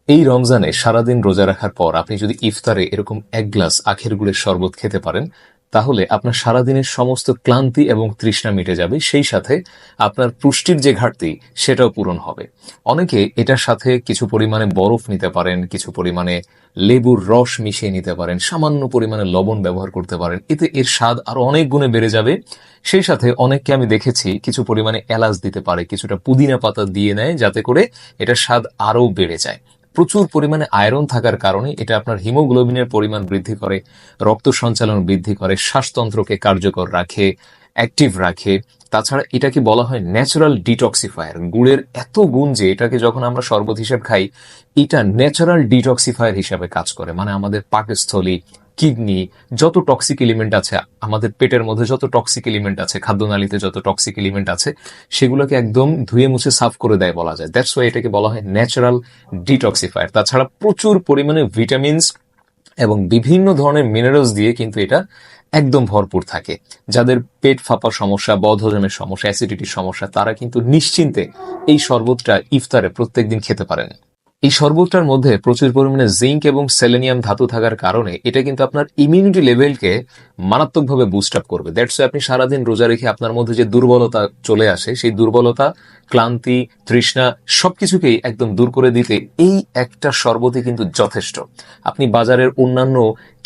এই রমজানে সারাদিন রোজা রাখার পর আপনি যদি ইফতারে এরকম এক গ্লাস আখের গুড়ের শরবত খেতে পারেন, তাহলে আপনার সারাদিনের সমস্ত ক্লান্তি এবং তৃষ্ণা মিটে যাবে, সেই সাথে আপনার পুষ্টির যে ঘাটতি সেটাও পূরণ হবে। অনেকে এটার সাথে কিছু পরিমাণে বরফ নিতে পারেন, কিছু পরিমাণে লেবুর রস মিশিয়ে নিতে পারেন, সামান্য পরিমাণে লবণ ব্যবহার করতে পারেন, এতে এর স্বাদ আরো অনেক গুণে বেড়ে যাবে। সেই সাথে অনেককে আমি দেখেছি কিছু পরিমাণে এলাচ দিতে পারে, কিছুটা পুদিনা পাতা দিয়ে নেয়, যাতে করে এটার স্বাদ আরো বেড়ে যায়। প্রচুর পরিমাণে আয়রন থাকার কারণে এটা আপনার হিমোগ্লোবিনের পরিমাণ বৃদ্ধি করে, রক্ত সঞ্চালন বৃদ্ধি করে, শ্বাসতন্ত্রকে কার্যকর রাখে, অ্যাক্টিভ রাখে। তাছাড়া এটাকে বলা হয় ন্যাচারাল ডিটক্সিফায়ার। গুড়ের এত গুণ যে এটাকে যখন আমরা শরবত হিসেবে খাই, এটা ন্যাচারাল ডিটক্সিফায়ার হিসাবে কাজ করে। মানে আমাদের পাকস্থলী, কিডনি, যত টক্সিক এলিমেন্ট আছে, আমাদের পেটের মধ্যে যত টক্সিক এলিমেন্ট আছে, খাদ্যনালীতে যত টক্সিক এলিমেন্ট আছে, সেগুলোকে একদম ধুয়ে মুছে সাফ করে দেয় বলা যায়। দ্যাটস ওয়াই এটাকে বলা হয় ন্যাচারাল ডিটক্সিফায়ার। তাছাড়া প্রচুর পরিমাণে ভিটামিনস এবং বিভিন্ন ধরনের মিনারেলস দিয়ে কিন্তু এটা একদম ভরপুর থাকে। যাদের পেট ফাঁপার সমস্যা, বদহজমের সমস্যা, অ্যাসিডিটির সমস্যা, তারা কিন্তু নিশ্চিন্তে এই শরবতটা ইফতারে প্রত্যেকদিন খেতে পারেন। এই শরবতটার মধ্যে প্রচুর পরিমাণে জিঙ্ক এবং সেলেনিয়াম ধাতু থাকার কারণে এটা কিন্তু আপনার ইমিউনিটি লেভেলকে মারাত্মকভাবে বুস্ট আপ করবে। দ্যাটস আপনি সারাদিন রোজা রেখে আপনার মধ্যে যে দুর্বলতা চলে আসে, সেই দুর্বলতা, ক্লান্তি, তৃষ্ণা সবকিছুকেই একদম দূর করে দিতে এই একটা শরবতই কিন্তু যথেষ্ট। আপনি বাজারের অন্যান্য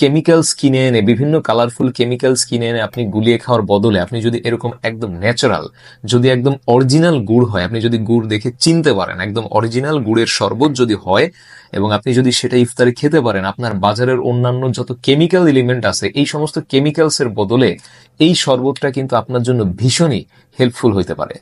কেমিক্যালস কিনে এনে, বিভিন্ন কালারফুল কেমিক্যালস কিনে এনে আপনি গুলিয়ে খাওয়ার বদলে আপনি যদি এরকম একদম ন্যাচারাল, যদি একদম অরিজিনাল গুড় হয়, আপনি যদি গুড় দেখে চিনতে পারেন, একদম অরিজিনাল গুড়ের শরবত যদি হয় এবং আপনি যদি সেটা ইফতারে খেতে পারেন, আপনার বাজারের অন্যান্য যত কেমিক্যাল এলিমেন্ট আছে, এই সমস্ত কেমিক্যালস এর বদলে এই শরবতটা কিন্তু আপনার জন্য ভীষণই হেল্পফুল হতে পারে।